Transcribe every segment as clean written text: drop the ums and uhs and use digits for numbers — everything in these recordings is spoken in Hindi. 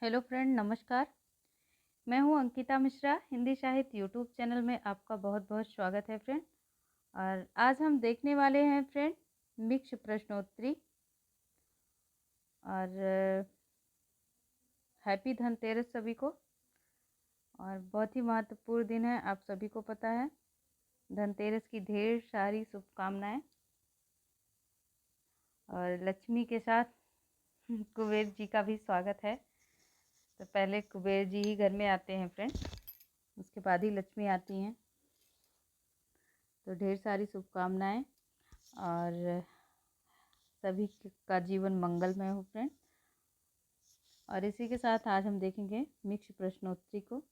हेलो फ्रेंड, नमस्कार। मैं हूं अंकिता मिश्रा। हिंदी साहित्य यूट्यूब चैनल में आपका बहुत बहुत स्वागत है फ्रेंड। और आज हम देखने वाले हैं फ्रेंड मिक्स प्रश्नोत्तरी। और हैप्पी धनतेरस सभी को। और बहुत ही महत्वपूर्ण दिन है, आप सभी को पता है। धनतेरस की ढेर सारी शुभकामनाएं। और लक्ष्मी के साथ कुबेर जी का भी स्वागत है। तो पहले कुबेर जी ही घर में आते हैं फ्रेंड, उसके बाद ही लक्ष्मी आती हैं। तो ढेर सारी शुभकामनाएं और सभी का जीवन मंगलमय हो फ्रेंड। और इसी के साथ आज हम देखेंगे मिक्स प्रश्नोत्तरी को।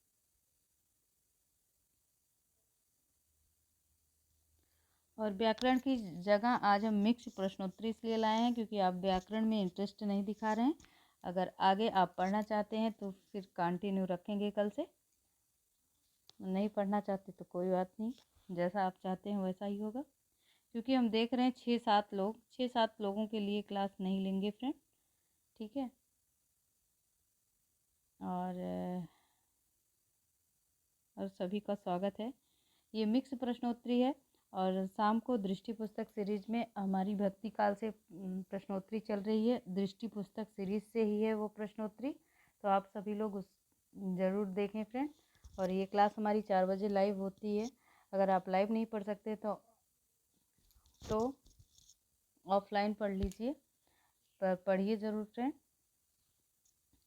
और व्याकरण की जगह आज हम मिक्स प्रश्नोत्तरी इसलिए लाए हैं क्योंकि आप व्याकरण में इंटरेस्ट नहीं दिखा रहे हैं। अगर आगे आप पढ़ना चाहते हैं तो फिर कंटिन्यू रखेंगे कल से। नहीं पढ़ना चाहते तो कोई बात नहीं, जैसा आप चाहते हैं वैसा ही होगा। क्योंकि हम देख रहे हैं 6-7 लोगों के लिए क्लास नहीं लेंगे फ्रेंड, ठीक है। और सभी का स्वागत है। ये मिक्स प्रश्नोत्तरी है और शाम को दृष्टि पुस्तक सीरीज में हमारी भक्ति काल से प्रश्नोत्तरी चल रही है। दृष्टि पुस्तक सीरीज से ही है वो प्रश्नोत्तरी, तो आप सभी लोग उस ज़रूर देखें फ्रेंड। और ये क्लास हमारी 4 बजे लाइव होती है। अगर आप लाइव नहीं पढ़ सकते तो ऑफलाइन पढ़ लीजिए, पर पढ़िए ज़रूर फ्रेंड।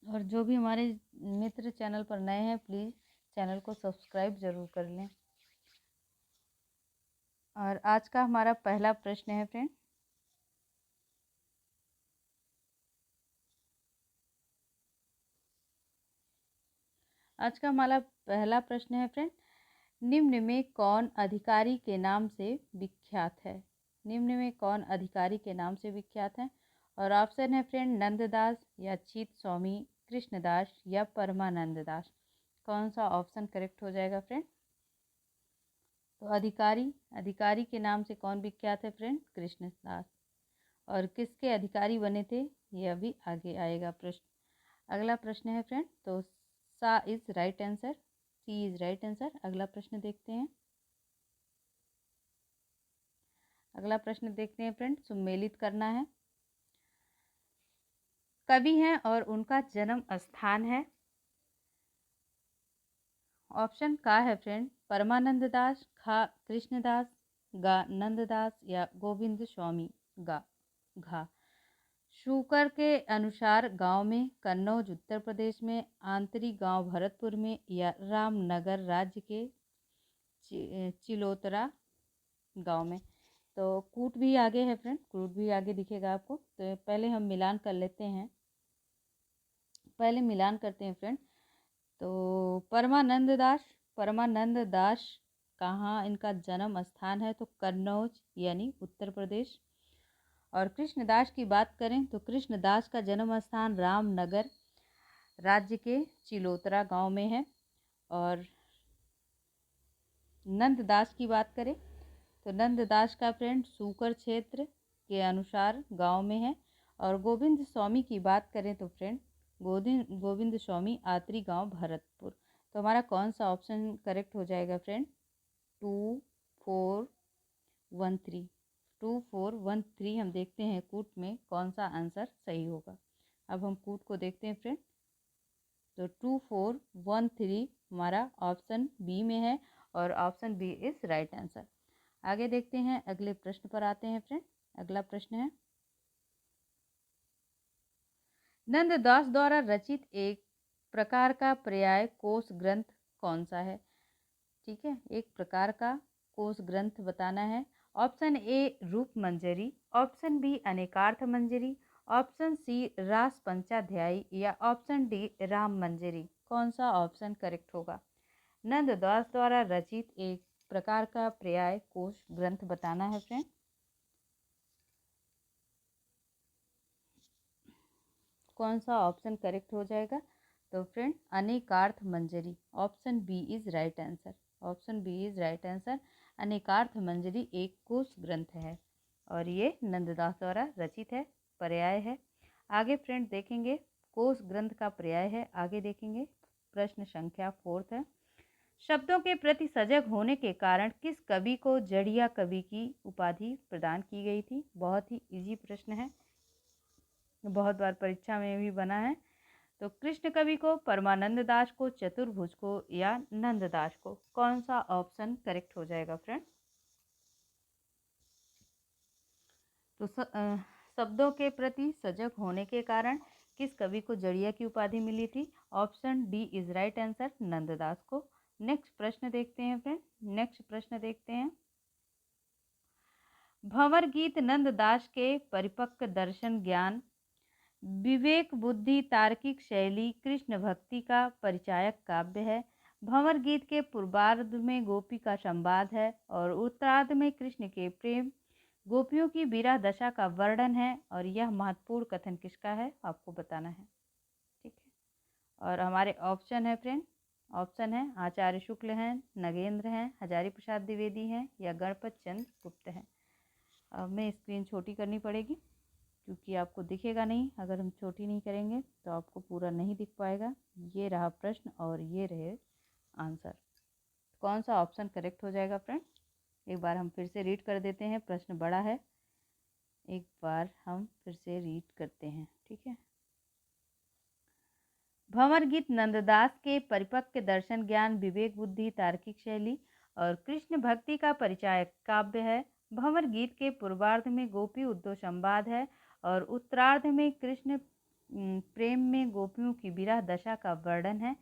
और जो भी हमारे मित्र चैनल पर नए हैं प्लीज़ चैनल को सब्सक्राइब ज़रूर कर लें। और आज का हमारा पहला प्रश्न है फ्रेंड, आज का हमारा पहला प्रश्न है फ्रेंड, निम्न में कौन अधिकारी के नाम से विख्यात है? निम्न में कौन अधिकारी के नाम से विख्यात है? और ऑप्शन है फ्रेंड नंददास या चित स्वामी, कृष्णदास या परमानंद दास। कौन सा ऑप्शन करेक्ट हो जाएगा फ्रेंड? तो अधिकारी के नाम से कौन विख्यात है फ्रेंड? कृष्णदास। और किसके अधिकारी बने थे ये अभी आगे आएगा प्रश्न। अगला प्रश्न है फ्रेंड, तो सा is right answer, C is right answer. अगला प्रश्न देखते हैं। अगला प्रश्न देखते हैं फ्रेंड, सुमेलित करना है। कवि हैं और उनका जन्म स्थान है। ऑप्शन का है फ्रेंड, परमानंद दास, खा कृष्णदास, गा नंददास या गोविंद स्वामी, गा घा। शुकर के अनुसार गांव में, कन्नौज उत्तर प्रदेश में, आंतरिक गांव भरतपुर में या रामनगर राज्य के चिलोतरा गांव में। तो कूट भी आगे है फ्रेंड, कूट भी आगे दिखेगा आपको। तो पहले हम मिलान कर लेते हैं, पहले मिलान करते हैं फ्रेंड। तो परमानंद दास कहाँ इनका जन्म स्थान है? तो कन्नौज यानी उत्तर प्रदेश। और कृष्णदास की बात करें तो कृष्णदास का जन्म स्थान रामनगर राज्य के चिलोतरा गांव में है। और नंददास की बात करें तो नंददास का फ्रेंड सूकर क्षेत्र के अनुसार गांव में है। और गोविंद स्वामी की बात करें तो फ्रेंड गोविंद स्वामी आतरी गांव भरतपुर। तो हमारा कौन सा ऑप्शन करेक्ट हो जाएगा फ्रेंड? 2413। 2413 हम देखते हैं कूट में कौन सा आंसर सही होगा। अब हम कूट को देखते हैं फ्रेंड। तो 2413 हमारा ऑप्शन बी में है और option B is right answer. आगे देखते हैं, अगले प्रश्न पर आते हैं फ्रेंड। अगला प्रश्न है, नंददास द्वारा रचित एक प्रकार का पर्याय कोश ग्रंथ कौन सा है? ठीक है, एक प्रकार का कोश ग्रंथ बताना है। ऑप्शन ए रूप मंजरी, option B अनेकार्थ Manjari, option C रास पंचाध्यायी या ऑप्शन डी राम मंजरी। कौन सा ऑप्शन करेक्ट होगा? नंददास द्वारा रचित एक प्रकार का पर्याय कोश ग्रंथ बताना है फ्रेंड। कौन सा ऑप्शन करेक्ट हो जाएगा? तो friend Anekarth Manjari, option B is right answer. Option B is right answer. Anekarth Manjari एक कोश ग्रंथ है और ये नंददास द्वारा रचित है, पर्याय है। आगे फ्रेंड देखेंगे कोश ग्रंथ का पर्याय है। आगे देखेंगे, प्रश्न संख्या 4 है। शब्दों के प्रति सजग होने के कारण किस कवि को जड़िया कवि की उपाधि प्रदान की गई थी? बहुत ही इजी प्रश्न है, बहुत बार परीक्षा में भी बना है। तो कृष्ण कवि को, परमानंद दास को, चतुर्भुज को या नंददास को? कौन सा ऑप्शन करेक्ट हो जाएगा फ्रेंड? तो शब्दों के प्रति सजग होने के कारण किस कवि को जड़िया की उपाधि मिली थी? Option D is right answer, Nanddas को। नेक्स्ट प्रश्न देखते हैं फ्रेंड, नेक्स्ट प्रश्न देखते हैं। भंवर गीत नंददास के परिपक्व दर्शन ज्ञान, विवेक बुद्धि तार्किक शैली, कृष्ण भक्ति का परिचायक काव्य है। भंवर गीत के पूर्वार्ध में गोपी का संवाद है और उत्तरार्ध में कृष्ण के प्रेम गोपियों की विरह दशा का वर्णन है। और यह महत्वपूर्ण कथन किसका है? आपको बताना है, ठीक है। और हमारे ऑप्शन है फ्रेंड, ऑप्शन है आचार्य शुक्ल हैं, नगेंद्र हैं, हजारी प्रसाद द्विवेदी हैं या गणपत चंद्र गुप्त हैं। अब मैं स्क्रीन छोटी करनी पड़ेगी क्योंकि आपको दिखेगा नहीं। अगर हम छोटी नहीं करेंगे तो आपको पूरा नहीं दिख पाएगा। ये रहा प्रश्न और ये रहे आंसर। कौन सा ऑप्शन करेक्ट हो जाएगा फ्रेंड? एक बार हम फिर से रीड कर देते हैं, प्रश्न बड़ा है, एक बार हम फिर से रीड करते हैं, ठीक है। भंवर गीत नंददास के परिपक्व दर्शन ज्ञान, विवेक बुद्धि तार्किक शैली और कृष्ण भक्ति का परिचायक काव्य है। भंवर गीत के पूर्वार्ध में गोपी उद्धव संवाद है और उत्तरार्ध में कृष्ण प्रेम में गोपियों की विरह दशा का वर्णन है।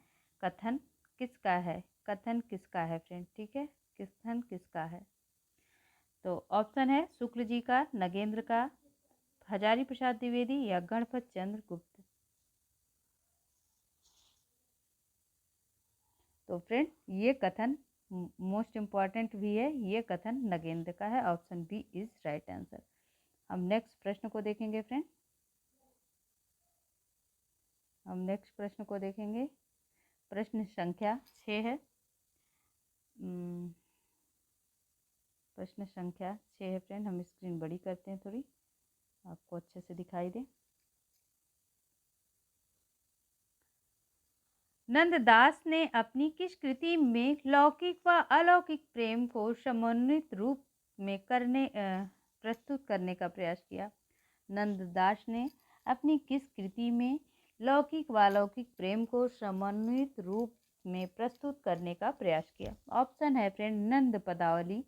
कथन किसका है? कथन किसका है फ्रेंड? ठीक है, कथन किसका है? तो ऑप्शन है शुक्ल जी का, नगेंद्र का, हजारी प्रसाद द्विवेदी या गणपत चंद्र गुप्त। तो फ्रेंड ये कथन मोस्ट इम्पॉर्टेंट भी है, ये कथन नगेंद्र का है। Option B is right answer. हम नेक्स्ट प्रश्न को देखेंगे फ्रेंड, हम नेक्स्ट प्रश्न को देखेंगे। प्रश्न संख्या 6 है। प्रश्न संख्या 6 है फ्रेंड। हम स्क्रीन बड़ी करते हैं थोड़ी, आपको अच्छे से दिखाई दे। नंददास ने अपनी किस कृति में लौकिक व अलौकिक प्रेम को समन्वित रूप में प्रस्तुत करने का प्रयास किया? नंददास ने अपनी किस कृति में लौकिक व अलौकिक प्रेम को समन्वित रूप में प्रस्तुत करने का प्रयास किया? ऑप्शन है फ्रेंड नंद पदावली,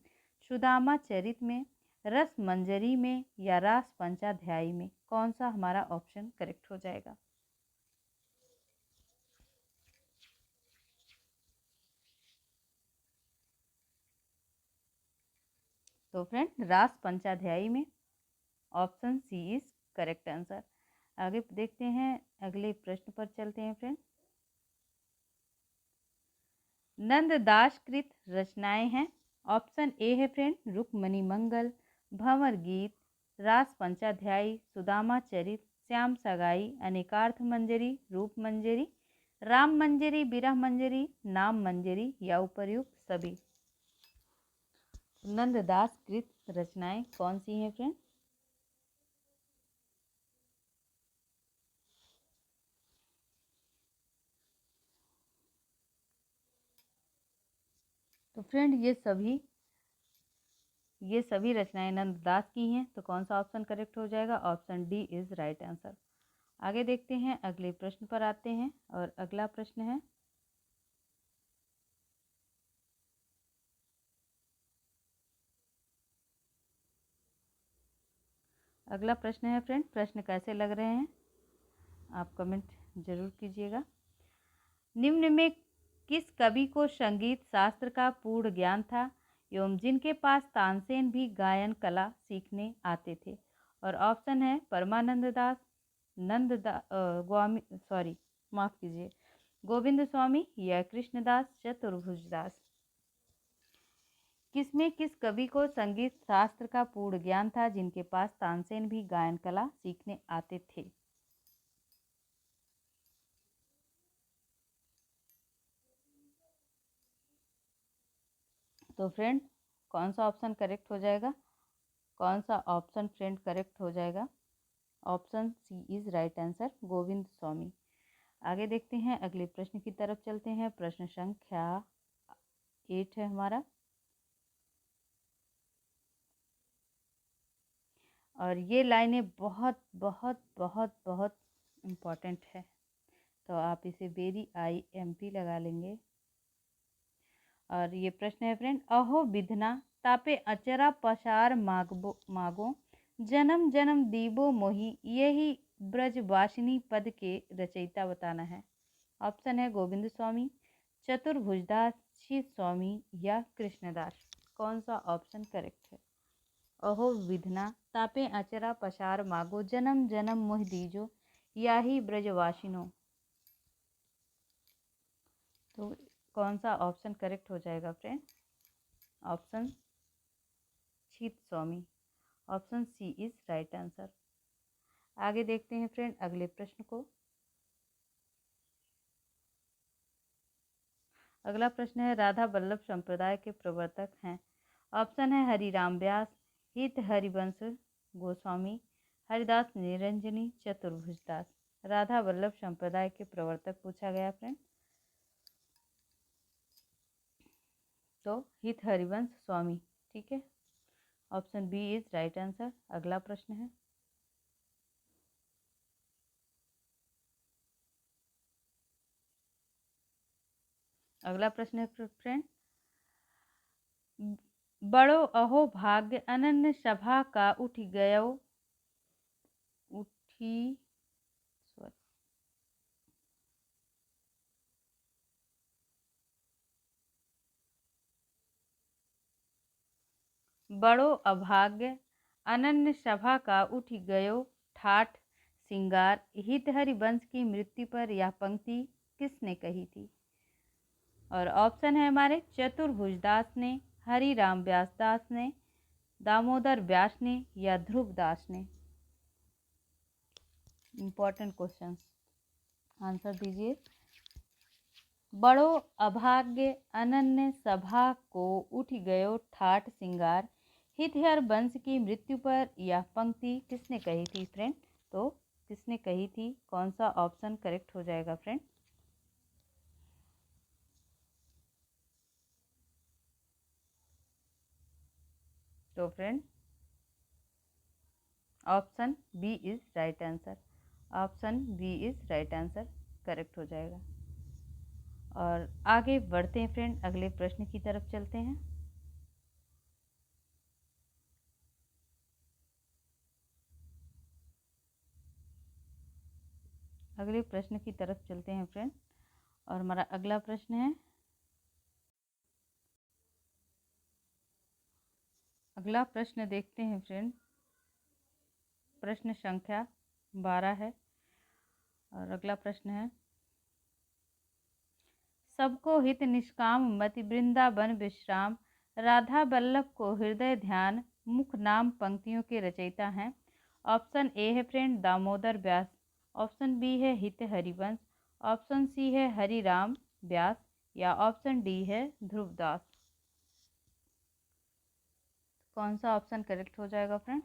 सुदामा चरित में, रस मंजरी में या रास पंचाध्यायी में? कौन सा हमारा ऑप्शन करेक्ट हो जाएगा? तो फ्रेंड रास पंचाध्यायी में, option C is correct answer. आगे देखते हैं, अगले प्रश्न पर चलते हैं फ्रेंड। नंददास कृत रचनाएं हैं। ऑप्शन ए है फ्रेंड रुक्मणी मंगल, भंवर गीत, रास पंचाध्यायी, सुदामा चरित, श्याम सगाई, अनेकार्थ मंजरी, रूप मंजरी, राम मंजरी, विरह मंजरी, नाम मंजरी या उपर्युक्त सभी? नंददास कृत रचनाएं कौन सी हैं फ्रेंड? तो फ्रेंड ये सभी रचनाएं नंददास की हैं। तो कौन सा ऑप्शन करेक्ट हो जाएगा? Option D is right answer. आगे देखते हैं, अगले प्रश्न पर आते हैं और अगला प्रश्न है, अगला प्रश्न है फ्रेंड, प्रश्न कैसे लग रहे हैं आप कमेंट जरूर कीजिएगा। निम्न में किस कवि को संगीत शास्त्र का पूर्ण ज्ञान था एवं जिनके पास तानसेन भी गायन कला सीखने आते थे? और ऑप्शन है परमानंद दास, माफ कीजिए, गोविंद स्वामी या कृष्णदास चतुर्भुज दास? किसमें किस कवि को संगीत शास्त्र का पूर्ण ज्ञान था जिनके पास तानसेन भी गायन कला सीखने आते थे? तो फ्रेंड कौन सा ऑप्शन करेक्ट हो जाएगा? कौन सा ऑप्शन फ्रेंड करेक्ट हो जाएगा? Option C is right answer, Govind Swami. आगे देखते हैं, अगले प्रश्न की तरफ चलते हैं। प्रश्न संख्या 8 है हमारा, और ये लाइनें बहुत बहुत बहुत बहुत इम्पॉर्टेंट है, तो आप इसे वेरी IMP लगा लेंगे। और ये प्रश्न है फ्रेंड, अहो विधना तापे अचरा पसार मागो जन्म जन्म दीबो मोही, यही ब्रजवासिनी पद के रचयिता बताना है। ऑप्शन है गोविंद स्वामी, चतुर्भुजदास, शीत स्वामी या कृष्णदास। कौन सा ऑप्शन करेक्ट है? अहो विधना तापे अचरा पसार मागो जन्म जन्म मोह दीजो, याही ब्रजवासिनो। तो कौन सा ऑप्शन करेक्ट हो जाएगा friend? Option Chheet Swami, option C is right answer. आगे देखते हैं फ्रेंड अगले प्रश्न को। अगला प्रश्न है, राधा वल्लभ संप्रदाय के प्रवर्तक हैं। ऑप्शन है हरिराम व्यास, हित हरिवंश गोस्वामी, हरिदास निरंजनी, चतुर्भुजदास। राधा वल्लभ संप्रदाय के प्रवर्तक पूछा गया फ्रेंड, तो हित हरिवंश स्वामी। ठीक है, option B is right answer. अगला प्रश्न है, अगला प्रश्न है फ्रेंड, बड़ो अहो भाग्य अनन्य सभा का उठी गयो उठी सॉरी बड़ो अभाग्य अनन्य सभा का उठी गयो ठाठ सिंगार, हित हरिवंश की मृत्यु पर यह पंक्ति किसने कही थी? और ऑप्शन है हमारे चतुर्भुजदास ने, हरिराम व्यासदास ने, दामोदर व्यास ने या ध्रुव दास ने। इंपॉर्टेंट क्वेश्चन, आंसर दीजिए। बड़ो अभाग्य अनन्य सभा को उठ गयो ठाठ सिंगार, हित हरिवंश की मृत्यु पर यह पंक्ति किसने कही थी फ्रेंड? तो किसने कही थी, कौन सा ऑप्शन करेक्ट हो जाएगा फ्रेंड? तो friend option B is right answer, option B is right answer correct हो जाएगा। और आगे बढ़ते हैं फ्रेंड, अगले प्रश्न की तरफ चलते हैं। अगले प्रश्न की तरफ चलते हैं फ्रेंड, और हमारा अगला प्रश्न है, अगला प्रश्न देखते हैं फ्रेंड, प्रश्न संख्या 12 है। और अगला प्रश्न है, सबको हित निष्काम मति वृंदावन विश्राम, राधा वल्लभ को हृदय ध्यान, मुख नाम पंक्तियों के रचयिता हैं। ऑप्शन ए है फ्रेंड दामोदर व्यास, ऑप्शन बी है हित हरिवंश, ऑप्शन सी है हरिराम व्यास या ऑप्शन डी है ध्रुवदास। कौन सा ऑप्शन करेक्ट हो जाएगा फ्रेंड?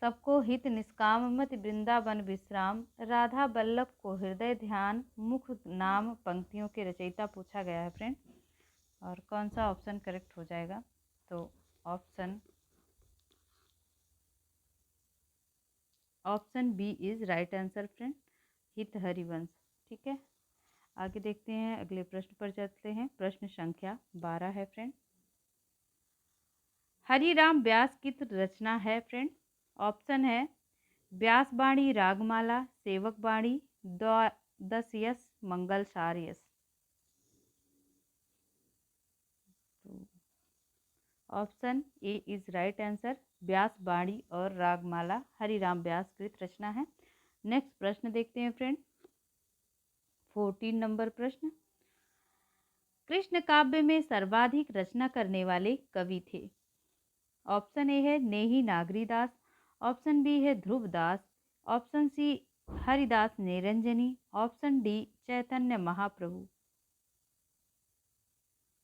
सबको हित निष्काम मति वृंदावन विश्राम, राधा वल्लभ को हृदय ध्यान, मुख नाम पंक्तियों के रचयिता पूछा गया है फ्रेंड। और कौन सा ऑप्शन करेक्ट हो जाएगा? तो option B is right answer friend, Hit Harivansh. ठीक है, आगे देखते हैं, अगले प्रश्न पर चलते हैं। प्रश्न संख्या 12 है फ्रेंड, हरिराम व्यास की रचना है फ्रेंड। ऑप्शन है Vyasvani, Ragmala, Sevakvani, Dasyas, Mangal Saryas. Option A is right answer, Vyasvani और रागमाला हरिराम व्यास कृत रचना है। नेक्स्ट प्रश्न देखते हैं फ्रेंड, 14 नंबर प्रश्न, कृष्ण काव्य में सर्वाधिक रचना करने वाले कवि थे। ऑप्शन ए है नेही नागरीदास, ऑप्शन बी है Dhruvdas, option C Haridas Niranjani, option D Chaitanya Mahaprabhu.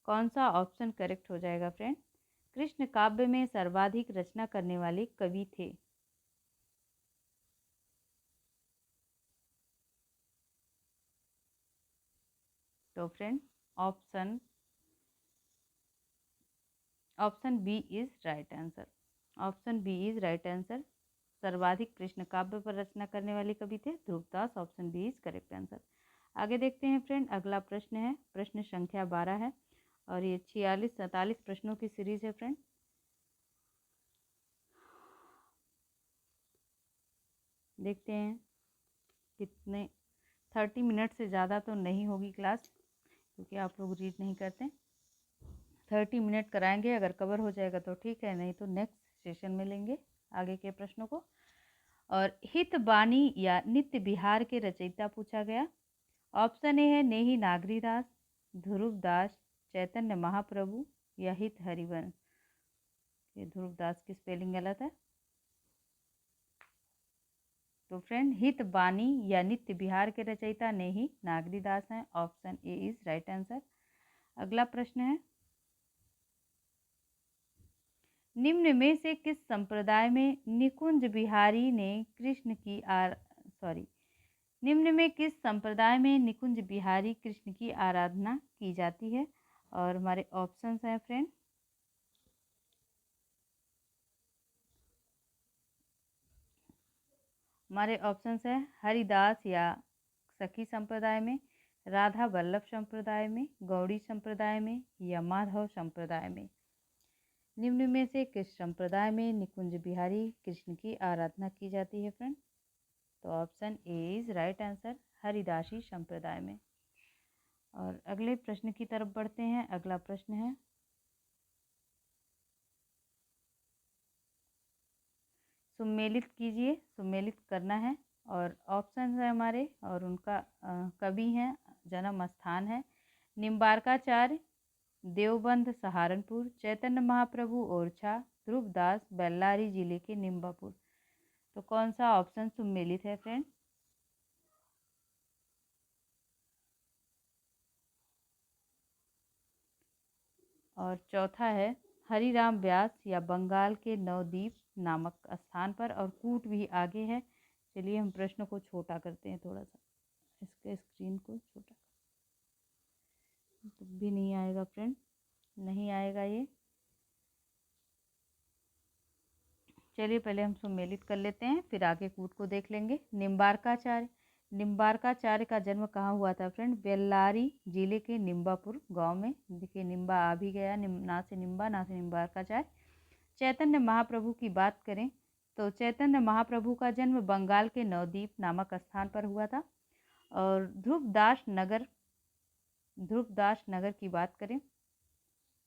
कौन सा ऑप्शन करेक्ट हो जाएगा फ्रेंड? कृष्ण काव्य में सर्वाधिक रचना करने वाले कवि थे? तो friend option B is right answer. Option B is right answer. सर्वाधिक कृष्ण काव्य पर रचना करने वाले कवि थे Dhruvdas. Option B is correct answer. आगे देखते हैं फ्रेंड, अगला प्रश्न है, प्रश्न संख्या 12 है और ये 46-47 प्रश्नों की सीरीज है फ्रेंड। देखते हैं कितने 30 मिनट से ज़्यादा तो नहीं होगी क्लास, क्योंकि आप लोग रीड नहीं करते। 30 मिनट कराएंगे, अगर कवर हो जाएगा तो ठीक है, नहीं तो नेक्स्ट सेशन में लेंगे आगे के प्रश्नों को। और हित बानी या नित्य बिहार के रचयिता पूछा गया। ऑप्शन ए है नेही नागरीदास, ध्रुवदास, चैतन्य महाप्रभु या हित हरिवंश। ये ध्रुवदास की स्पेलिंग गलत है। तो फ्रेंड हित बानी या नित्य बिहार के रचयिता नेही नागरीदास हैं। Option A is right answer. अगला प्रश्न है, निम्न में से किस संप्रदाय में निकुंज बिहारी ने कृष्ण की निम्न में किस संप्रदाय में निकुंज बिहारी कृष्ण की आराधना की जाती है? और हमारे ऑप्शंस हैं फ्रेंड, हमारे ऑप्शंस हैं हरिदास या सखी संप्रदाय में, राधा वल्लभ संप्रदाय में, गौड़ी संप्रदाय में या माधव संप्रदाय में। निम्न में से किस संप्रदाय में निकुंज बिहारी कृष्ण की आराधना की जाती है फ्रेंड? तो option A is right answer, Haridasi संप्रदाय में। और अगले प्रश्न की तरफ बढ़ते हैं। अगला प्रश्न है, सुमेलित कीजिए, सुमेलित करना है। और ऑप्शन है हमारे, और उनका कवि हैं, जन्म स्थान है निम्बारकाचार्य, देवबंद सहारनपुर, चैतन्य महाप्रभु ओरछा, ध्रुवदास बेल्लारी जिले के निम्बापुर। तो कौन सा ऑप्शन सुमेलित है फ्रेंड? और चौथा है हरिराम व्यास या बंगाल के नवद्वीप नामक स्थान पर, और कूट भी आगे है। चलिए हम प्रश्न को छोटा करते हैं, थोड़ा सा इसके स्क्रीन को छोटा, तो भी नहीं आएगा फ्रेंड, नहीं आएगा ये। चलिए पहले हम सुमेलित कर लेते हैं, फिर आगे कूट को देख लेंगे। निम्बारकाचार्य, निम्बारकाचार्य का जन्म कहाँ हुआ था फ्रेंड? बेल्लारी जिले के निम्बापुर गांव में। देखिए निम्बा आ भी गया, ना से निम्बा ना से निम्बारकाचार्य। चैतन्य महाप्रभु की बात करें तो चैतन्य महाप्रभु का जन्म बंगाल के नवद्वीप नामक स्थान पर हुआ था। और ध्रुवदास नगर की बात करें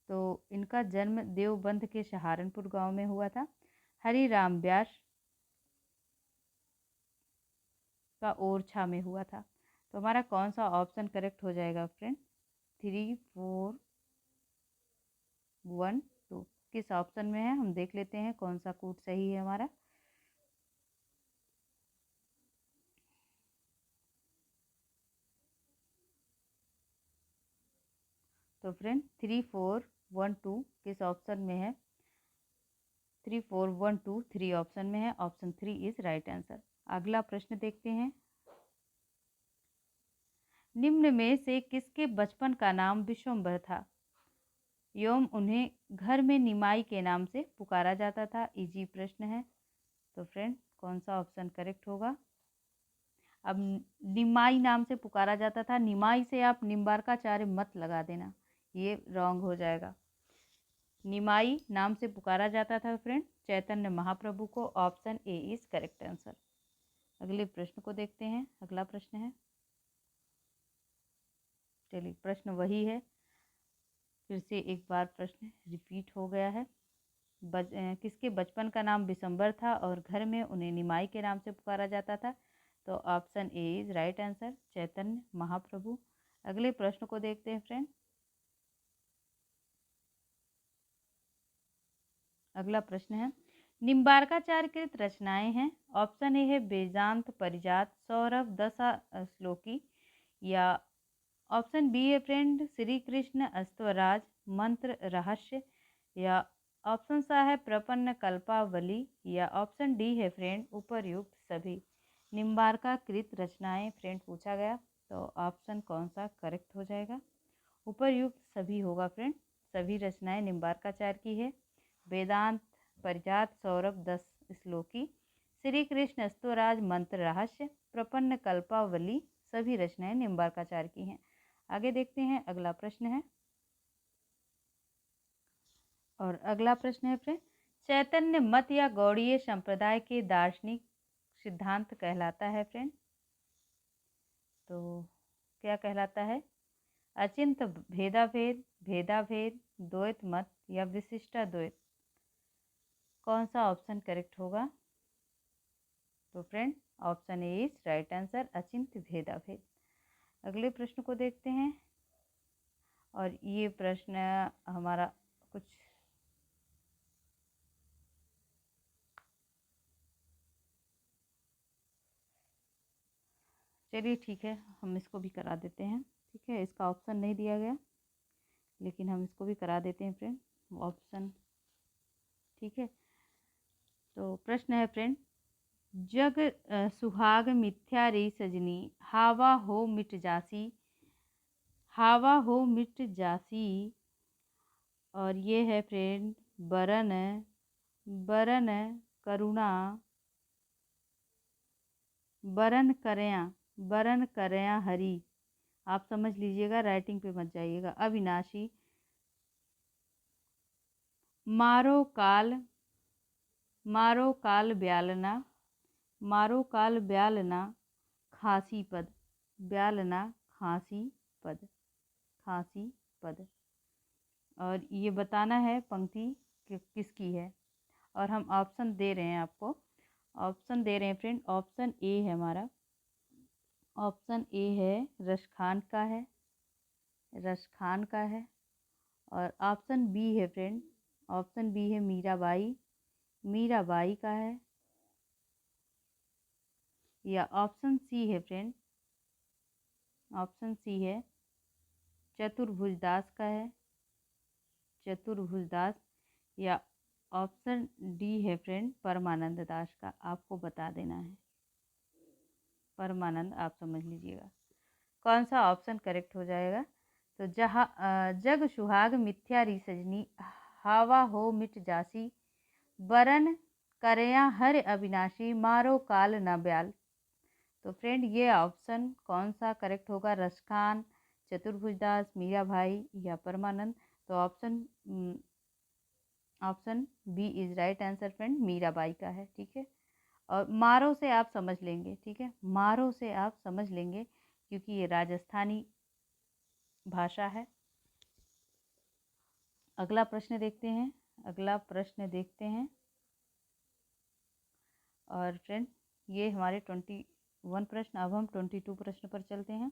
तो इनका जन्म देवबंद के सहारनपुर गांव में हुआ था। हरिराम व्यास का ओरछा में हुआ था। तो हमारा कौन सा ऑप्शन करेक्ट हो जाएगा फ्रेंड? 3, 4, 1, 2 किस ऑप्शन में है, हम देख लेते हैं कौन सा कूट सही है हमारा। तो फ्रेंड 3, 4, 1, 2 किस ऑप्शन में है? 3, 4, 1, 2 3 ऑप्शन में है। Option 3 is right answer. अगला प्रश्न देखते हैं, निम्न में से किसके बचपन का नाम विश्वम्भर था एवं उन्हें घर में निमाई के नाम से पुकारा जाता था? इजी प्रश्न है। तो फ्रेंड कौन सा ऑप्शन करेक्ट होगा? अब निमाई नाम से पुकारा जाता था, निमाई से आप निम्बारकाचार्य मत लगा देना, ये रॉन्ग हो जाएगा। निमाई नाम से पुकारा जाता था फ्रेंड चैतन्य महाप्रभु को। Option A is correct answer. अगले प्रश्न को देखते हैं। अगला प्रश्न है, चलिए प्रश्न वही है, फिर से एक बार प्रश्न रिपीट हो गया है। किसके बचपन का नाम विशंबर था और घर में उन्हें निमाई के नाम से पुकारा जाता था? तो option A is right answer, Chaitanya Mahaprabhu. अगले प्रश्न को देखते हैं फ्रेंड। अगला प्रश्न है, निम्बारकाचार्य कृत रचनाएं हैं। ऑप्शन ए है वेदांत परिजात, सौरभ दशा श्लोकी, या ऑप्शन बी है फ्रेंड श्री कृष्ण अस्तवराज मंत्र रहस्य, या ऑप्शन सा है प्रपन्न कल्पावली या ऑप्शन डी है फ्रेंड उपर्युक्त सभी निम्बार्का कृत रचनाएं फ्रेंड पूछा गया। तो ऑप्शन कौन सा करेक्ट हो जाएगा? उपर्युक्त सभी होगा फ्रेंड। सभी रचनाएं निम्बार्काचार्य की है। वेदांत परिजात सौरभ 10 श्लोकी, श्री कृष्ण स्तुराज मंत्र रहस्य, प्रपन्न कल्पावली सभी रचनाएं निम्बार्काचार्य की हैं। आगे देखते हैं, अगला प्रश्न है। और अगला प्रश्न है फ्रेंड, चैतन्य मत या गौड़ीय संप्रदाय के दार्शनिक सिद्धांत कहलाता है फ्रेंड? तो क्या कहलाता है? अचिंत भेदाभेद, भेदाभेद, द्वैत मत या विशिष्टाद्वैत? कौन सा ऑप्शन करेक्ट होगा? तो friend option A is right answer, Achintya Bhedabheda. अगले प्रश्न को देखते हैं। और ये प्रश्न हमारा कुछ चलिए ठीक है, हम इसको भी करा देते हैं। ठीक है, इसका ऑप्शन नहीं दिया गया लेकिन हम इसको भी करा देते हैं फ्रेंड ऑप्शन। ठीक है, तो प्रश्न है फ्रेंड, जग सुहाग मिथ्या रे सजनी, हावा हो मिट जासी, हावा हो मिट जासी। और ये है फ्रेंड बरन, बरन करुणा, बरन करया, बरन करया हरी। आप समझ लीजिएगा, राइटिंग पे मत जाइएगा। अविनाशी, मारो काल, मारो काल ब्यालना, मारो काल ब्यालना खांसी पद, ब्यालना खांसी पद, खांसी पद। और ये बताना है पंक्ति किसकी है। और हम ऑप्शन दे रहे हैं आपको, ऑप्शन दे रहे हैं फ्रेंड। ऑप्शन ए है हमारा, ऑप्शन ए है रसखान का है, रसखान का है। और ऑप्शन बी है फ्रेंड, ऑप्शन बी है मीराबाई, मीराबाई का है। या ऑप्शन सी है फ्रेंड, ऑप्शन सी है चतुर्भुज दास का है, चतुर्भुज दास। या ऑप्शन डी है फ्रेंड परमानंद दास का। आपको बता देना है परमानंद, आप समझ लीजिएगा कौन सा ऑप्शन करेक्ट हो जाएगा। तो जहाँ जग सुहाग मिथ्या री सजनी, हावा हो मिट जासी, बरन करया हर अविनाशी, मारो काल न ब्याल। तो फ्रेंड ये ऑप्शन कौन सा करेक्ट होगा? रसखान, चतुर्भुजदास, मीराभाई या परमानंद? तो option B is right answer friend, Meerabai का है। ठीक है, और मारो से आप समझ लेंगे। ठीक है, मारो से आप समझ लेंगे क्योंकि ये राजस्थानी भाषा है। अगला प्रश्न देखते हैं, अगला प्रश्न देखते हैं। और फ्रेंड ये हमारे 21 प्रश्न, अब हम 22 प्रश्न पर चलते हैं।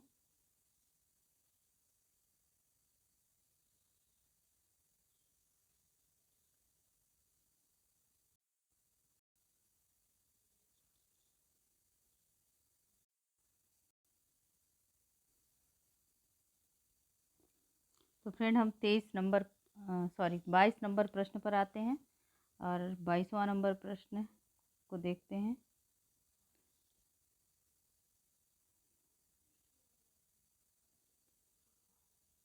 तो फ्रेंड हम 22 नंबर प्रश्न पर आते हैं। और 22वां नंबर प्रश्न को देखते हैं।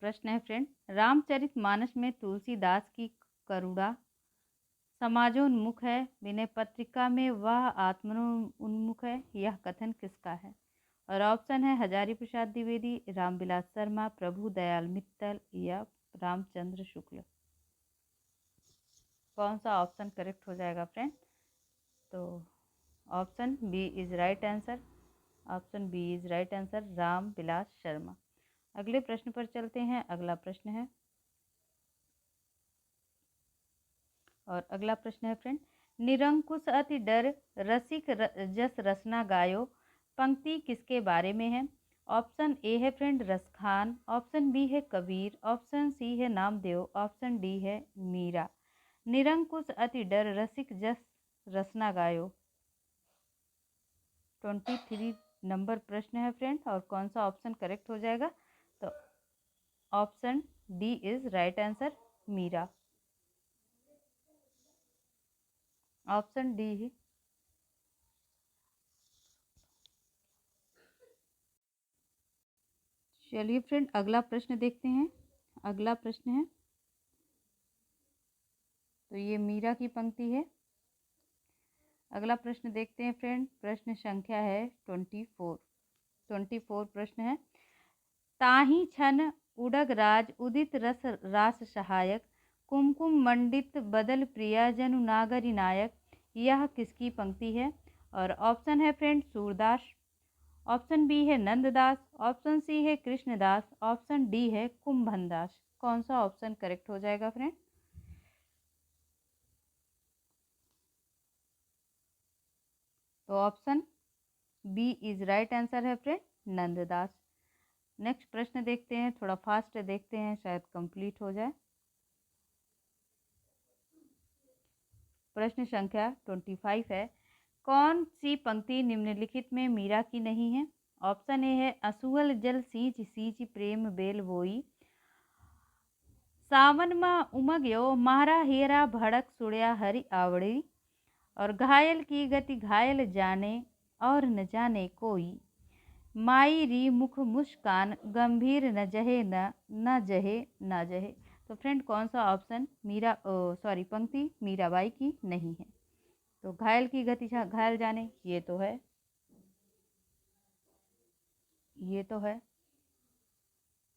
प्रश्न है फ्रेंड, रामचरितमानस में तुलसीदास की करुणा समाजोन्मुख है, विनय पत्रिका में वह आत्मोन्मुख है, यह कथन किसका है? और ऑप्शन है हजारी प्रसाद द्विवेदी, रामविलास शर्मा, प्रभु दयाल मित्तल या रामचंद्र शुक्ल। कौन सा ऑप्शन करेक्ट हो जाएगा फ्रेंड? तो option B is right answer, option B is right answer, Ramvilas Sharma. अगले प्रश्न पर चलते हैं। अगला प्रश्न है, और अगला प्रश्न है फ्रेंड, निरंकुश अति डर रसिक जस रसना गायो, पंक्ति किसके बारे में है? ऑप्शन ए है फ्रेंड रसखान, ऑप्शन बी है कबीर, ऑप्शन सी है नामदेव, ऑप्शन डी है मीरा। निरंकुश अति डर रसिक जस रसना गायो 23 नंबर प्रश्न है फ्रेंड। और कौन सा ऑप्शन करेक्ट हो जाएगा? तो option D is right answer, Meera. Option D है। चलिए फ्रेंड, अगला प्रश्न देखते हैं। अगला प्रश्न है, तो ये मीरा की पंक्ति है। अगला प्रश्न देखते हैं फ्रेंड। प्रश्न संख्या है 24 प्रश्न है। ताहि छन उडग राज उदित रस रास सहायक, कुमकुम मंडित बदल प्रिया जनु नागरी नायक, यह किसकी पंक्ति है? और ऑप्शन है फ्रेंड सूरदास, ऑप्शन बी है नंददास, ऑप्शन सी है कृष्णदास, ऑप्शन डी है कुंभनदास। कौन सा ऑप्शन करेक्ट हो जाएगा फ्रेंड? तो option B is right answer है फ्रेंड, नंददास। नेक्स्ट प्रश्न देखते हैं, थोड़ा फास्ट देखते हैं, शायद कंप्लीट हो जाए। प्रश्न संख्या 25 है। कौन सी पंक्ति निम्नलिखित में मीरा की नहीं है? ऑप्शन ए है असुअल जल सींच सींच प्रेम बेल बोई, सावन में उमग्यो महारा हेरा भड़क सुड़िया हरि आवड़ी, और घायल की गति घायल जाने और न जाने कोई, माई री मुख मुस्कान गंभीर न जहे न जहे न जहे। तो फ्रेंड, कौन सा ऑप्शन पंक्ति मीराबाई की नहीं है? तो घायल की गति घायल जाने, ये तो है, ये तो है।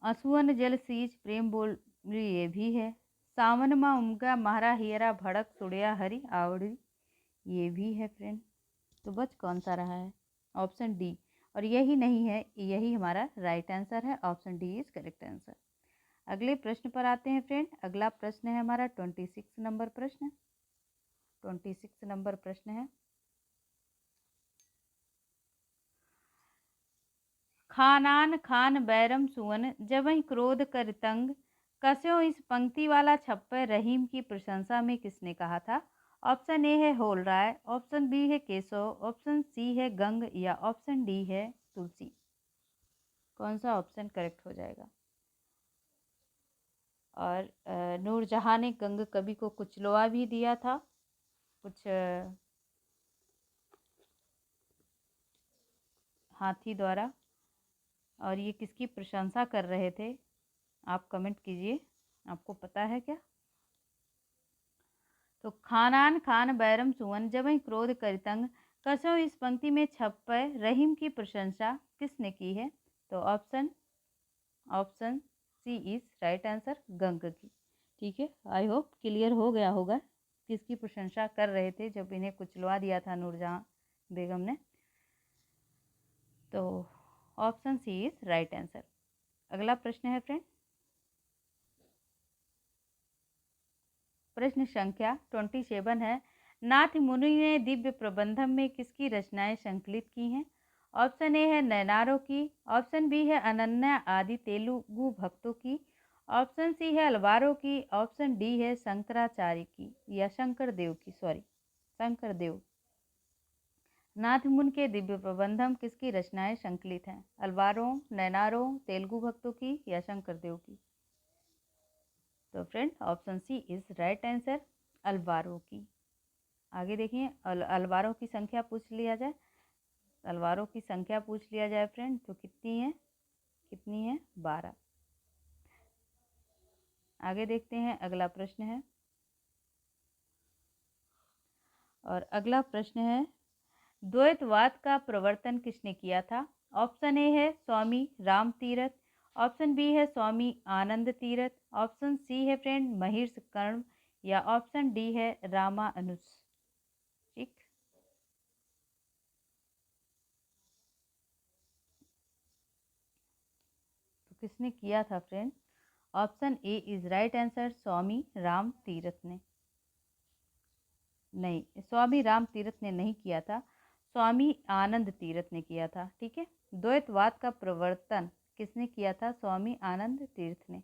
असुअन जल सींच प्रेम बोल, ये भी है। सावन मा उमगा महारा हियरा भड़क सुड़िया हरि आवड़ी, ये भी है फ्रेंड। तो बच कौन सा रहा है? ऑप्शन डी, और यही नहीं है, यही हमारा राइट आंसर है। Option D is correct answer. अगले प्रश्न पर आते हैं फ्रेंड। अगला प्रश्न है हमारा 26 नंबर प्रश्न। 26 नंबर प्रश्न है। खानान खान बैरम सुवन जबहि क्रोध कर तंग, कसो इस पंक्ति वाला छप्पर रहीम की प्रशंसा में किसने कहा था? ऑप्शन ए है होल राय, ऑप्शन बी है केशव, ऑप्शन सी है गंग, या ऑप्शन डी है तुलसी। कौन सा ऑप्शन करेक्ट हो जाएगा? और नूरजहां ने गंग कवि को कुचलवा भी दिया था कुछ हाथी द्वारा। और ये किसकी प्रशंसा कर रहे थे? आप कमेंट कीजिए, आपको पता है क्या? तो खानान खान बैरम सुवन जबहि क्रोध करितंग, कसो इस पंक्ति में छप्पर रहीम की प्रशंसा किसने की है? तो option C is right answer, Gang की। ठीक है, आई होप क्लियर हो गया होगा किसकी प्रशंसा कर रहे थे जब इन्हें कुचलवा दिया था नूरजहां बेगम ने। तो option C is right answer. अगला प्रश्न है फ्रेंड। प्रश्न संख्या 27 है। नाथ मुनि ने दिव्य प्रबंधम में किसकी रचनाएं संकलित की हैं? ऑप्शन ए है नैनारों की, ऑप्शन बी है अनन्या आदि तेलुगु भक्तों की, ऑप्शन सी है अलवारों की, ऑप्शन डी है शंकराचार्य की या शंकर देव की, शंकर देव। नाथ मुनि के दिव्य प्रबंधम किसकी रचनाएं संकलित हैं? अलवारों, नैनारों, तेलुगु भक्तों की या शंकर देव की? तो friend, option C is right answer, अलवारों की। आगे देखिए, अलवारों की संख्या पूछ लिया जाए, अलवारों की संख्या पूछ लिया जाए फ्रेंड, तो कितनी है? 12। आगे देखते हैं, अगला प्रश्न है। और अगला प्रश्न है, द्वैतवाद का प्रवर्तन किसने किया था? ऑप्शन ए है स्वामी राम तीरथ, ऑप्शन बी है स्वामी आनंद तीरथ, ऑप्शन सी है फ्रेंड महिर्ष कर्ण, या ऑप्शन डी है रामानुज। ठीक, तो किसने किया था friend? Option A is right answer, Swami Ram Tirath ने। नहीं, स्वामी राम तीरथ ने नहीं किया था, स्वामी आनंद तीरथ ने किया था। ठीक है, द्वैतवाद का प्रवर्तन किसने किया था? स्वामी आनंद तीर्थ ने।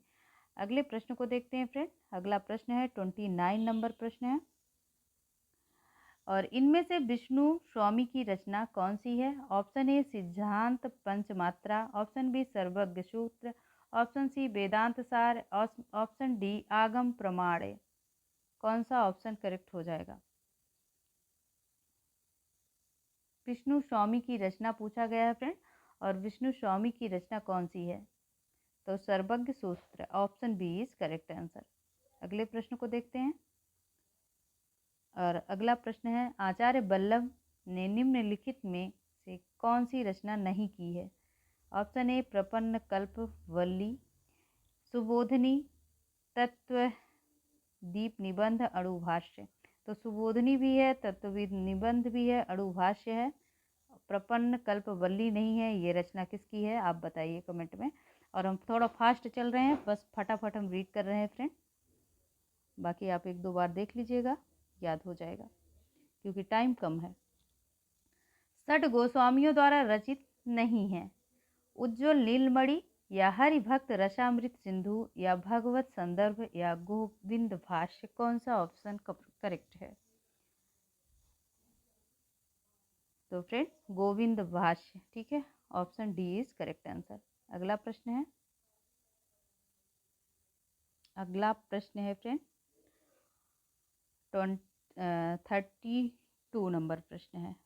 अगले प्रश्न को देखते हैं फ्रेंड। अगला प्रश्न है 29 नंबर प्रश्न है। और इनमें से विष्णु स्वामी की रचना कौन सी है? ऑप्शन ए सिद्धांत पंचमात्रा, ऑप्शन बी सर्वज्ञ सूत्र, ऑप्शन सी वेदांत सार, ऑप्शन डी आगम प्रमाण। कौन सा ऑप्शन करेक्ट हो जाएगा? विष्णु स्वामी की रचना पूछा गया है फ्रेंड, और विष्णु स्वामी की रचना कौन सी है? तो Sarvagya Sutra, option B is correct answer. अगले प्रश्न को देखते हैं। और अगला प्रश्न है, आचार्य वल्लभ ने निम्नलिखित में से कौन सी रचना नहीं की है? ऑप्शन ए प्रपन्न कल्प वल्ली, सुबोधनी, तत्व दीप निबंध, अणुभाष्य। तो सुबोधनी भी है, तत्व निबंध भी है, अणुभाष्य है, प्रपन्न कल्पवल्ली नहीं है। ये रचना किसकी है आप बताइए कमेंट में। और हम थोड़ा फास्ट चल रहे हैं, बस फटाफट हम रीड कर रहे हैं फ्रेंड, बाकी आप एक दो बार देख लीजिएगा, याद हो जाएगा क्योंकि टाइम कम है। षट गोस्वामियों द्वारा रचित नहीं है। उज्ज्वल नीलमणि या हरिभक्त रसामृत सिंधु या भगवत संदर्भ या गोविंद भाष्य, कौन सा ऑप्शन करेक्ट है? तो फ्रेंड गोविंद भाष्य, ठीक है, option D is correct answer. अगला प्रश्न है, अगला प्रश्न है फ्रेंड 32 नंबर प्रश्न है।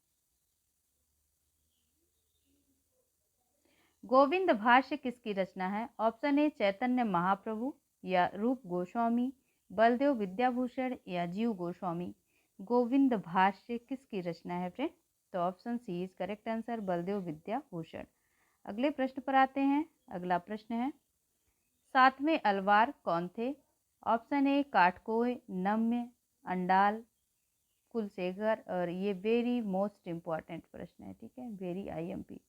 गोविंद भाष्य किसकी रचना है? ऑप्शन ए चैतन्य महाप्रभु या रूप गोस्वामी, बलदेव विद्याभूषण या जीव गोस्वामी। गोविंद भाष्य किसकी रचना है फ्रेंड? तो option C is correct answer, Baldev Vidyabhushan. अगले प्रश्न पर आते हैं। अगला प्रश्न है, सातवें अलवार कौन थे? ऑप्शन ए काटकोय, नम्य, अंडाल, कुलशेखर। और ये वेरी मोस्ट इम्पॉर्टेंट प्रश्न है, ठीक है, वेरी आईएमपी।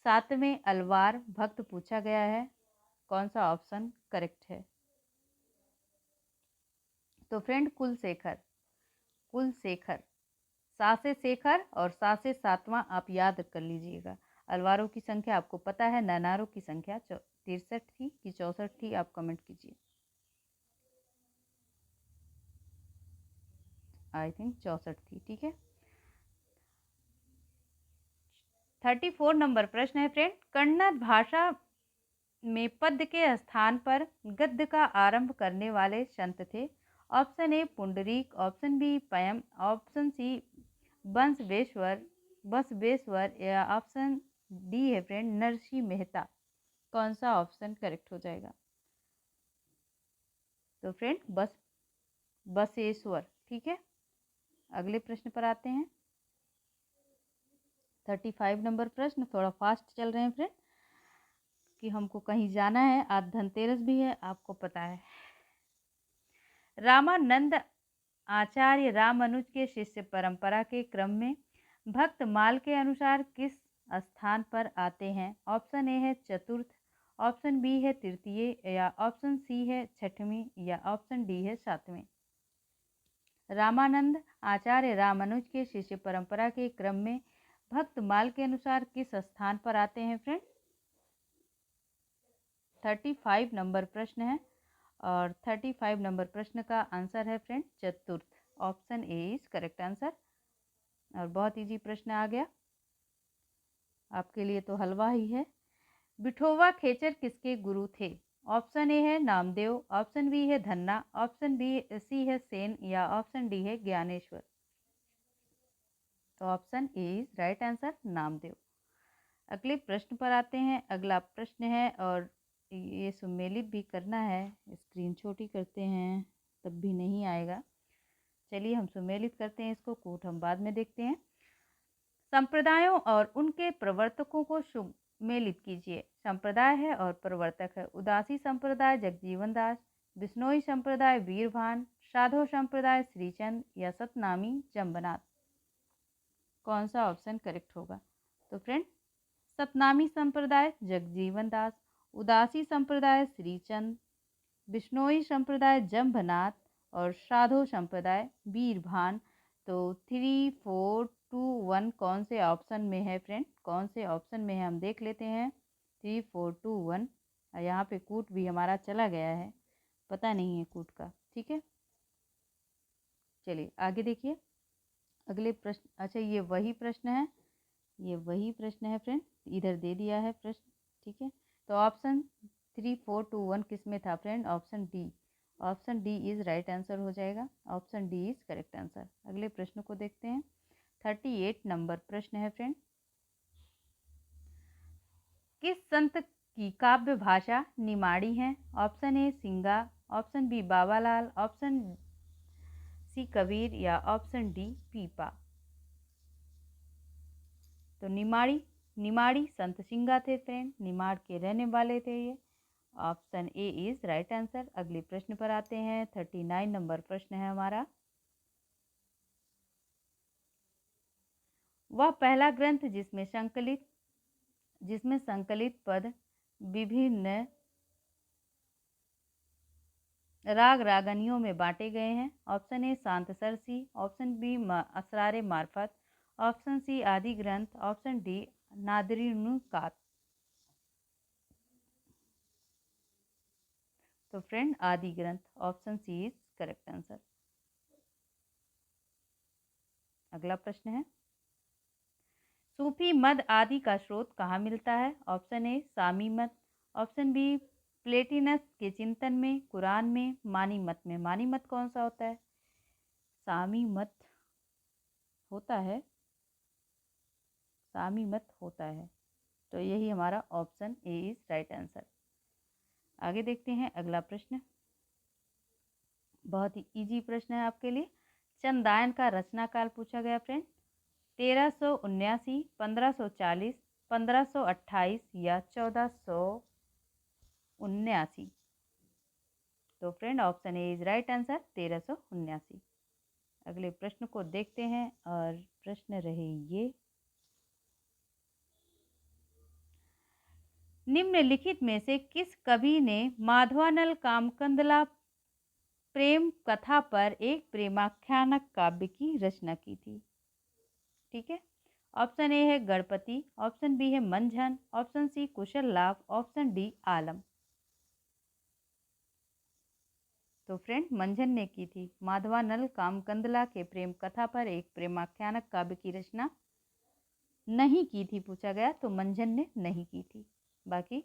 सातवें अलवार भक्त पूछा गया है, कौन सा ऑप्शन करेक्ट है? तो फ्रेंड कुलशेखर, कुलशेखर, सा से शेखर और सा से सातवां आप याद कर लीजिएगा। अलवारों की संख्या आपको पता है, नैनारों की संख्या 63 थी कि 64 थी, आप कमेंट कीजिए। आई थिंक 64 थी, ठीक है। 34 नंबर प्रश्न है फ्रेंड, कन्नड़ भाषा में पद्य के स्थान पर गद्य का आरंभ करने वाले संत थे। Option A Pundarik, option B पयम, ऑप्शन सी बसवेश्वर या ऑप्शन डी है फ्रेंड नरसिंह मेहता। कौन सा ऑप्शन करेक्ट हो जाएगा? तो फ्रेंड बसेश्वर, ठीक है। अगले प्रश्न पर आते हैं। 35 नंबर प्रश्न, थोड़ा फास्ट चल रहे हैं फ्रेंड कि हमको कहीं जाना है, आज धनतेरस भी है, आपको पता है। रामानंद आचार्य रामानुज के शिष्य परंपरा के क्रम में भक्त माल के अनुसार किस स्थान पर आते हैं? ऑप्शन ए है चतुर्थ, ऑप्शन बी है तृतीय या ऑप्शन सी है छठवीं या ऑप्शन डी है सातवें। रामानंद आचार्य रामानुज के शिष्य परंपरा के क्रम में भक्त माल के अनुसार किस स्थान पर आते हैं फ्रेंड? 35 नंबर प्रश्न है और 35 नंबर प्रश्न का आंसर है फ्रेंड चतुर्थ, option A is correct answer. और बहुत इजी प्रश्न आ गया आपके लिए, तो हलवा ही है। विठोबा खेचर किसके गुरु थे? ऑप्शन ए है नामदेव, ऑप्शन बी है धन्ना, ऑप्शन बी सी है सेन या ऑप्शन डी है ज्ञानेश्वर। तो option A is right answer, Namdev. अगले प्रश्न पर आते हैं। अगला प्रश्न है और ये सुमेलित भी करना है, स्क्रीन छोटी करते हैं तब भी नहीं आएगा। चलिए हम सुमेलित करते हैं इसको, कूट हम बाद में देखते हैं। संप्रदायों और उनके प्रवर्तकों को सुमेलित कीजिए। संप्रदाय है और प्रवर्तक है, उदासी संप्रदाय जगजीवन दास, बिश्नोई संप्रदाय वीरभान, साधो संप्रदाय श्रीचंद या सतनामी जम्बनाथ। कौन सा ऑप्शन करेक्ट होगा? तो फ्रेंड सतनामी संप्रदाय जगजीवन दास, उदासी संप्रदाय श्रीचंद, बिश्नोई संप्रदाय जम्भनाथ और साधो संप्रदाय वीरभान। तो 3, 4, 2, 1 कौन से ऑप्शन में है फ्रेंड? कौन से ऑप्शन में है हम देख लेते हैं। 3, 4, 2, 1। यहाँ पे कूट भी हमारा चला गया है, पता नहीं है कूट का, ठीक है। चलिए आगे देखिए अगले प्रश्न। अच्छा ये वही प्रश्न है, ये वही प्रश्न है फ्रेंड, इधर दे दिया है प्रश्न, ठीक है। तो ऑप्शन 3, 4, 2, 1 किस में था friend? Option D, option D is right answer हो जाएगा, option D is correct answer. अगले प्रश्न को देखते हैं। 38 नंबर प्रश्न है फ्रेंड। किस संत की काव्य भाषा निमाड़ी है? Option A Singa, option B Babalal, option C Kabir या ऑप्शन डी पीपा। तो निमाड़ी संत सिंगा थे फ्रेंड, निमाड़ के रहने वाले थे ये। Option A is right answer. अगले प्रश्न पर आते हैं। 39 नंबर प्रश्न है हमारा। वह पहला ग्रंथ जिसमें संकलित पद विभिन्न राग रागनियों में बांटे गए हैं। ऑप्शन ए शांत सरसी, ऑप्शन बी असरारे मार्फत, ऑप्शन सी आदि ग्रंथ, ऑप्शन डी नादरीनुकात। तो friend Adi Granth, option C is correct answer. अगला प्रश्न है, सूफी मद आदि का स्रोत कहाँ मिलता है? ऑप्शन ए सामी मत, ऑप्शन बी प्लेटिनस के चिंतन में, कुरान में, मानी मत में। मानी मत कौन सा होता है? सामी मत होता है, सामी मत होता है। तो यही हमारा option A is right answer. आगे देखते हैं अगला प्रश्न। बहुत ही इजी प्रश्न है आपके लिए। चंदायन का रचना काल पूछा गया फ्रेंड। 1379, 1540, 1528 या 1479। तो friend option A is right answer, 1379। अगले प्रश्न को देखते हैं और प्रश्न रहे ये, निम्नलिखित में से किस कवि ने माधवानल कामकंदला प्रेम कथा पर एक प्रेमाख्यानक काव्य की रचना की थी? ठीक है, ऑप्शन ए है गणपति, ऑप्शन बी है मंझन, ऑप्शन सी कुशल लाभ, ऑप्शन डी आलम। तो फ्रेंड मंझन ने की थी। माधवानल कामकंदला के प्रेम कथा पर एक प्रेमाख्यानक काव्य की रचना नहीं की थी पूछा गया, तो मंझन ने नहीं की थी। बाकी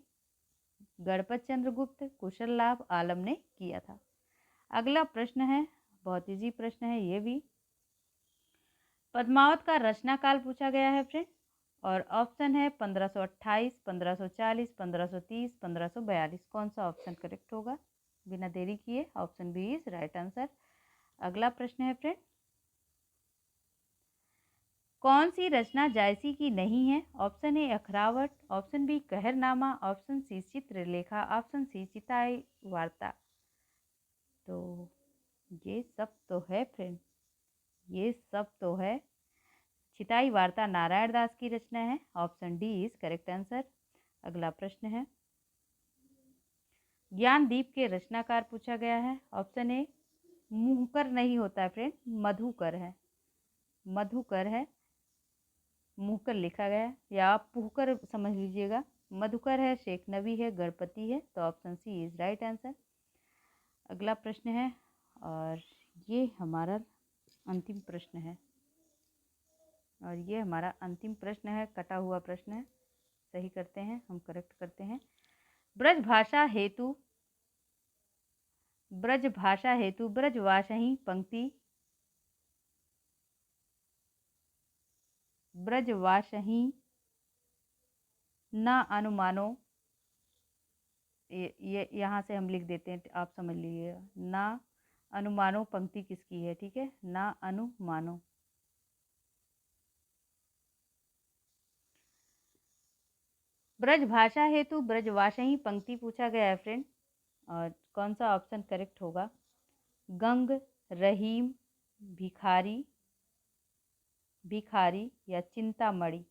गणपत चंद्रगुप्त, कुशल लाभ, आलम ने किया था। अगला प्रश्न है, बहुत इजी प्रश्न है ये भी। पद्मावत का रचना काल पूछा गया है फ्रेंड, और ऑप्शन है 1528, 1540, 1530, 1542। कौन सा ऑप्शन करेक्ट होगा? बिना देरी किए option B is right answer. अगला प्रश्न है फ्रेंड, कौन सी रचना जायसी की नहीं है? Option A Akhravat, option B Kaharnama, option C Chitralekha, option C Chitai Varta. तो ये सब तो है फ्रेंड, ये सब तो है। चिताई वार्ता नारायण दास की रचना है। Option D is correct answer. अगला प्रश्न है, ज्ञानदीप के रचनाकार पूछा गया है। ऑप्शन ए मुहकर नहीं होता है फ्रेंड, मधुकर है, मधुकर है, मुहकर लिखा गया है, या आप पुहकर समझ लीजिएगा। मधुकर है, शेख नबी है, गणपति है। तो option C is right answer. अगला प्रश्न है, और ये हमारा अंतिम प्रश्न है, और ये हमारा अंतिम प्रश्न है, कटा हुआ प्रश्न है। सही करते हैं, हम करेक्ट करते हैं। ब्रजभाषा हेतु ब्रजवासही पंक्ति, ब्रजवासही न अनुमानो, ये यहाँ से हम लिख देते हैं, आप समझ लीजिएगा। ना अनुमानो पंक्ति किसकी है? ठीक है, ना अनुमानो। ब्रजभाषा हेतु ब्रजवासही पंक्ति पूछा गया है फ्रेंड, और कौन सा ऑप्शन करेक्ट होगा? गंग, रहीम, भिखारी, भिखारी या चिंतामणि।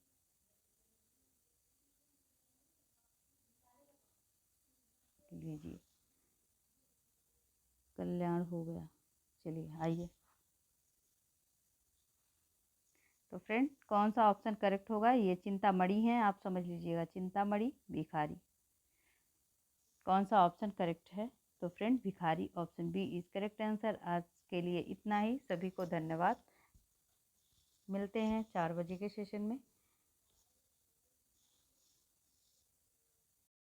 लीजिए, कल्याण हो गया। चलिए आइए, तो फ्रेंड कौन सा ऑप्शन करेक्ट होगा? ये चिंतामणि है, आप समझ लीजिएगा, चिंतामणि, भिखारी। कौन सा ऑप्शन करेक्ट है? तो friend Bhikhari, option B is correct answer. आज के लिए इतना ही, सभी को धन्यवाद। मिलते हैं 4 बजे के सेशन में।